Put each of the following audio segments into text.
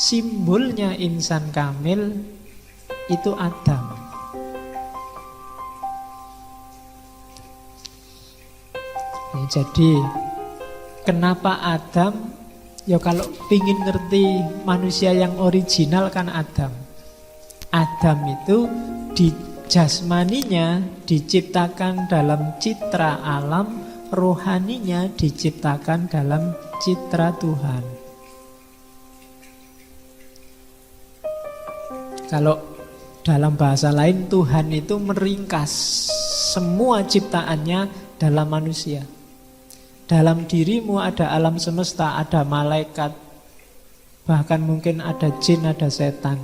Simbolnya insan kamil itu Adam. Ya, jadi kenapa Adam? Ya kalau ingin ngerti manusia yang original kan Adam. Adam itu di jasmaninya diciptakan dalam citra alam, rohaninya diciptakan dalam citra Tuhan. Kalau dalam bahasa lain, Tuhan itu meringkas semua ciptaannya dalam manusia. Dalam dirimu ada alam semesta, ada malaikat, bahkan mungkin ada jin, ada setan.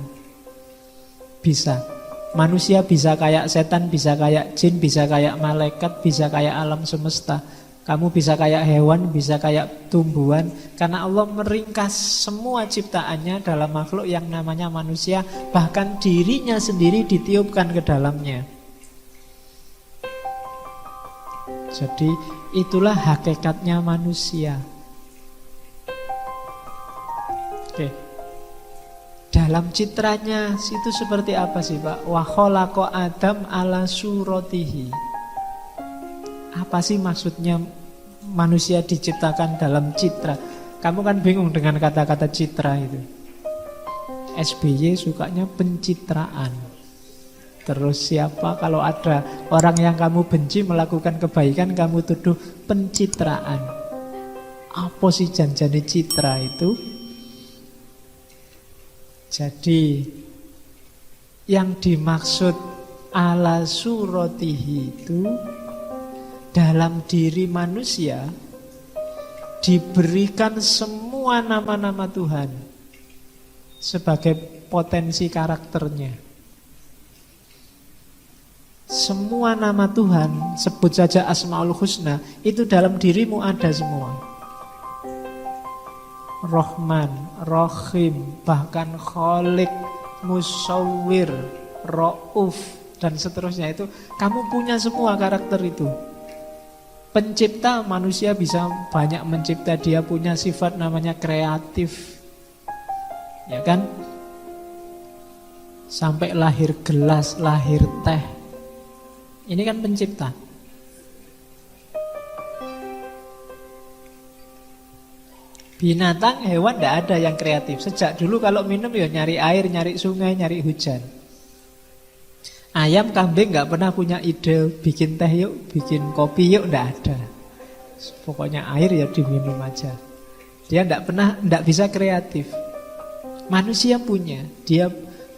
Bisa. Manusia bisa kayak setan, bisa kayak jin, bisa kayak malaikat, bisa kayak alam semesta. Kamu bisa kayak hewan, bisa kayak tumbuhan. Karena Allah meringkas semua ciptaannya dalam makhluk yang namanya manusia. Bahkan dirinya sendiri ditiupkan ke dalamnya. Jadi itulah hakikatnya manusia. Oke. Dalam citranya itu seperti apa sih Pak? Wa khalaqa Adam ala suratihi. Apa sih maksudnya manusia diciptakan dalam citra? Kamu kan bingung dengan kata-kata citra itu. SBY sukanya pencitraan. Terus siapa kalau ada orang yang kamu benci melakukan kebaikan, kamu tuduh pencitraan. Apa sih janjane citra itu? Jadi yang dimaksud ala suratihi itu dalam diri manusia diberikan semua nama-nama Tuhan sebagai potensi karakternya. Semua nama Tuhan, sebut saja Asmaul Husna, itu dalam dirimu ada semua. Rahman, Rahim, bahkan Khalik, Musawwir, Ra'uf, dan seterusnya itu. Kamu punya semua karakter itu. Pencipta, manusia bisa banyak mencipta. Dia punya sifat namanya kreatif. Ya kan? Sampai lahir gelas, lahir teh. Ini kan pencipta. Binatang, hewan tidak ada yang kreatif. Sejak dulu kalau minum ya nyari air, nyari sungai, nyari hujan. Ayam, kambing nggak pernah punya ide bikin teh yuk, bikin kopi yuk, tidak ada. Pokoknya air ya diminum aja. Dia tidak bisa kreatif. Manusia punya, dia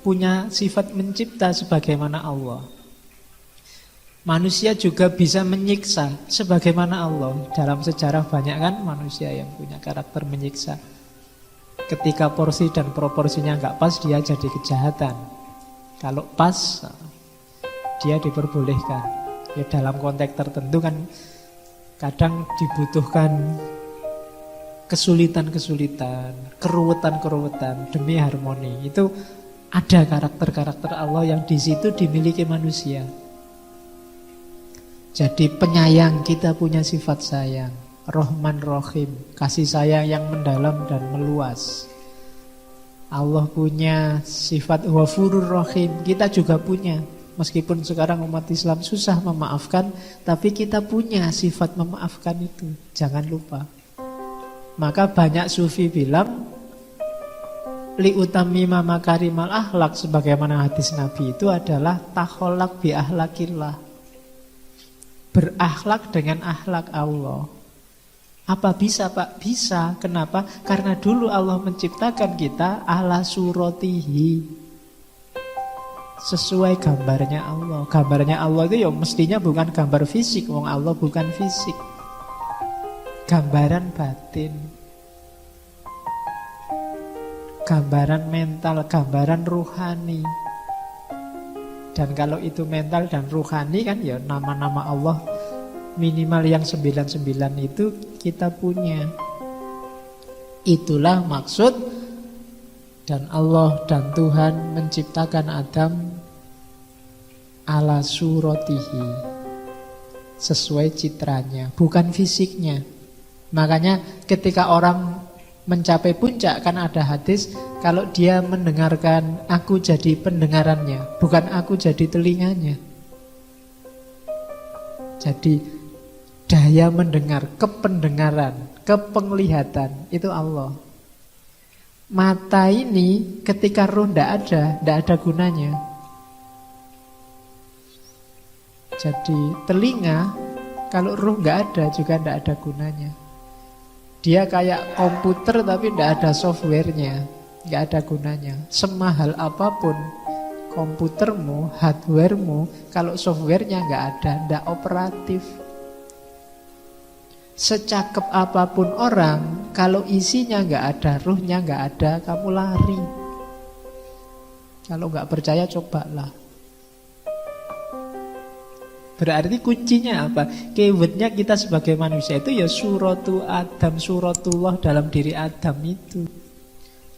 punya sifat mencipta sebagaimana Allah. Manusia juga bisa menyiksa sebagaimana Allah. Dalam sejarah banyak kan manusia yang punya karakter menyiksa. Ketika porsi dan proporsinya nggak pas, dia jadi kejahatan. Kalau pas, dia diperbolehkan. Ya dalam konteks tertentu kan kadang dibutuhkan kesulitan-kesulitan, keruwetan-keruwetan demi harmoni. Itu ada karakter-karakter Allah yang di situ dimiliki manusia. Jadi penyayang, kita punya sifat sayang. Rahman Rahim, kasih sayang yang mendalam dan meluas. Allah punya sifat Ghafurur Rahim, kita juga punya. Meskipun sekarang umat Islam susah memaafkan, tapi kita punya sifat memaafkan itu. Jangan lupa. Maka banyak sufi bilang li utammima makarimal akhlak, sebagaimana hadis Nabi itu adalah takholak bi akhlakillah. Berakhlak dengan akhlak Allah. Apa bisa Pak? Bisa. Kenapa? Karena dulu Allah menciptakan kita ala suratihi, sesuai gambarnya Allah. Gambarnya Allah itu ya mestinya bukan gambar fisik. Wong Allah bukan fisik. Gambaran batin, gambaran mental, gambaran ruhani. Dan kalau itu mental dan ruhani kan ya nama-nama Allah minimal yang 99 itu kita punya. Itulah maksud dan Allah dan Tuhan menciptakan Adam ala suratihi, sesuai citranya, bukan fisiknya. Makanya ketika orang mencapai puncak kan ada hadis, kalau dia mendengarkan, aku jadi pendengarannya, bukan aku jadi telinganya. Jadi daya mendengar, kependengaran, kepenglihatan itu Allah. Mata ini ketika ruh tidak ada gunanya. Jadi telinga kalau ruh nggak ada juga tidak ada gunanya. Dia kayak komputer tapi tidak ada softwarenya, nggak ada gunanya. Semahal apapun komputermu, hardwaremu, kalau softwarenya nggak ada, tidak operatif. Secakep apapun orang, kalau isinya nggak ada, ruhnya nggak ada, kamu lari. Kalau nggak percaya cobalah. Berarti kuncinya apa? Keywordnya kita sebagai manusia itu ya suratu Adam, suratullah dalam diri Adam itu.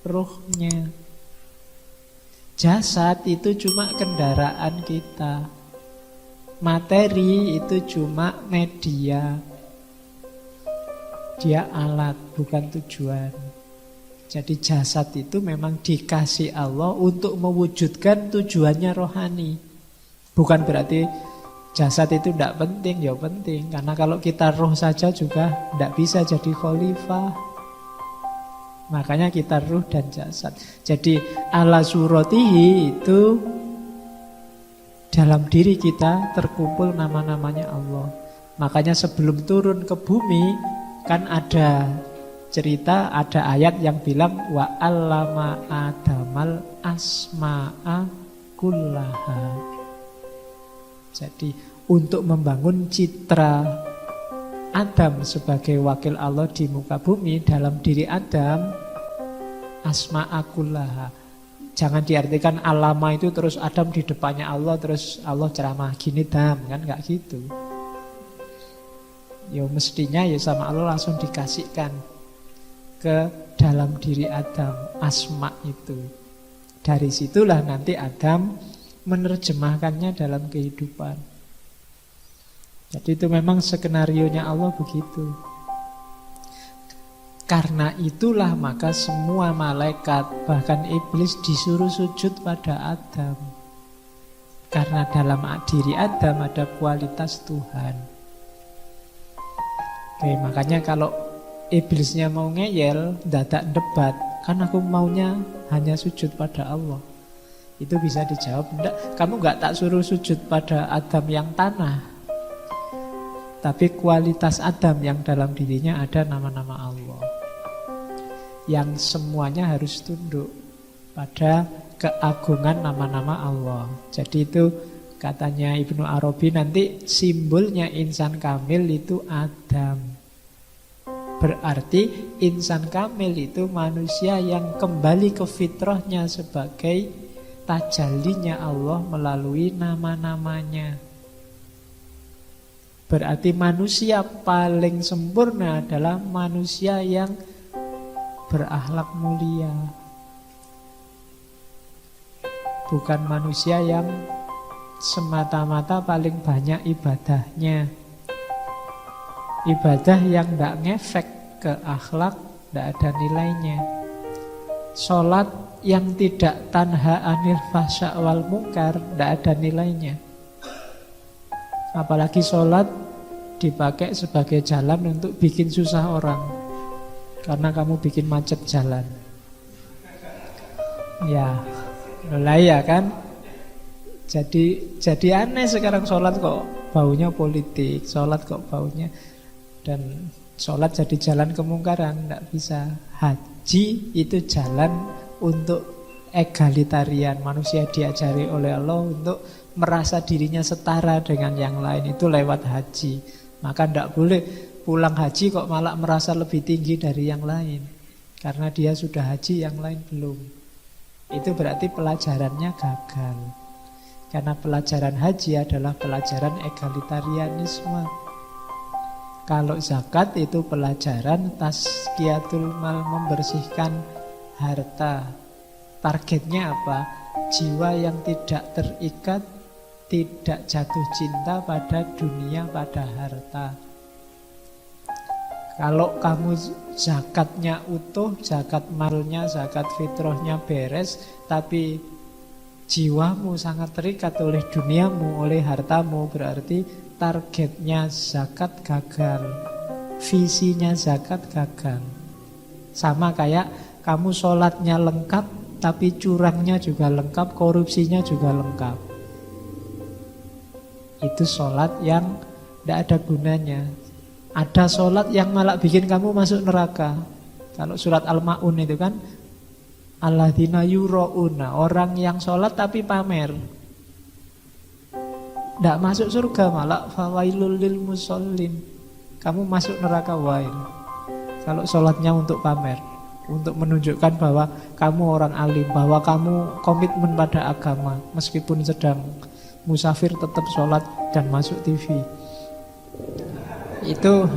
Ruhnya. Jasad itu cuma kendaraan kita. Materi itu cuma media. Dia alat, bukan tujuan. Jadi jasad itu memang dikasih Allah untuk mewujudkan tujuannya rohani. Bukan berarti jasad itu tidak penting, ya penting. Karena kalau kita roh saja juga tidak bisa jadi khalifah. Makanya kita ruh dan jasad. Jadi ala suratihi itu dalam diri kita terkumpul nama-namanya Allah. Makanya sebelum turun ke bumi kan ada cerita, ada ayat yang bilang wa 'allama adamal asma'a kullaha. Jadi untuk membangun citra Adam sebagai wakil Allah di muka bumi, dalam diri Adam asma'a kullaha. Jangan diartikan alama itu terus Adam di depannya Allah, terus Allah ceramah gini Dam, kan enggak gitu. Ya mestinya ya sama Allah langsung dikasihkan ke dalam diri Adam asma itu. Dari situlah nanti Adam menerjemahkannya dalam kehidupan. Jadi itu memang skenarionya Allah begitu. Karena itulah maka semua malaikat bahkan iblis disuruh sujud pada Adam. Karena dalam diri Adam ada kualitas Tuhan. Oke, makanya kalau iblisnya mau ngeyel, dadak debat, kan aku maunya hanya sujud pada Allah. Itu bisa dijawab, enggak, kamu enggak tak suruh sujud pada Adam yang tanah. Tapi kualitas Adam yang dalam dirinya ada nama-nama Allah. Yang semuanya harus tunduk pada keagungan nama-nama Allah. Jadi itu katanya Ibnu Arabi nanti simbolnya insan kamil itu Adam. Berarti insan kamil itu manusia yang kembali ke fitrahnya sebagai tajallinya Allah melalui nama-namanya. Berarti manusia paling sempurna adalah manusia yang berakhlak mulia. Bukan manusia yang semata-mata paling banyak ibadahnya. Ibadah yang tidak ngefek ke akhlak, tidak ada nilainya. Sholat yang tidak tanha anil fahsya wal munkar, tidak ada nilainya. Apalagi sholat dipakai sebagai jalan untuk bikin susah orang, karena kamu bikin macet jalan. Ya, mulai ya kan. Jadi aneh sekarang sholat kok baunya politik, sholat kok baunya. Dan sholat jadi jalan kemungkaran, tidak bisa. Haji itu jalan untuk egalitarian. Manusia diajari oleh Allah untuk merasa dirinya setara dengan yang lain. Itu lewat haji. Maka tidak boleh pulang haji kok malah merasa lebih tinggi dari yang lain, karena dia sudah haji, yang lain belum. Itu berarti pelajarannya gagal. Karena pelajaran haji adalah pelajaran egalitarianisme. Kalau zakat itu pelajaran tazkiyatul mal, membersihkan harta. Targetnya apa? Jiwa yang tidak terikat, tidak jatuh cinta pada dunia, pada harta. Kalau kamu zakatnya utuh, zakat malnya, zakat fitrahnya beres, tapi jiwamu sangat terikat oleh duniamu, oleh hartamu, berarti targetnya zakat gagal, visinya zakat gagal. Sama kayak kamu sholatnya lengkap, tapi curangnya juga lengkap, korupsinya juga lengkap. Itu sholat yang tidak ada gunanya. Ada sholat yang malah bikin kamu masuk neraka. Kalau surat Al-Ma'un itu kan, alladzina yura'una, orang yang sholat tapi pamer, tidak masuk surga, malah fawailul lil musallin, kamu masuk neraka wail. Kalau sholatnya untuk pamer, untuk menunjukkan bahwa kamu orang alim, bahwa kamu komitmen pada agama, meskipun sedang musafir tetap sholat dan masuk TV. Itu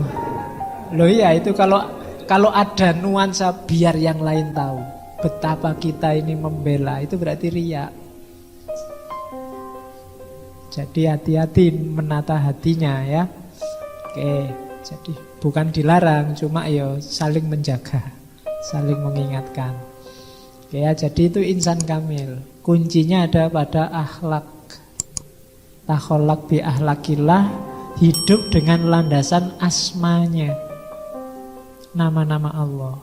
loh ya, itu kalau ada nuansa biar yang lain tahu betapa kita ini membela, itu berarti riya. Jadi hati-hati menata hatinya ya. Oke, jadi bukan dilarang, cuma ya saling menjaga, saling mengingatkan. Oke ya, jadi itu insan kamil. Kuncinya ada pada akhlak. Takholak bi akhlakillah, hidup dengan landasan asmanya, nama-nama Allah.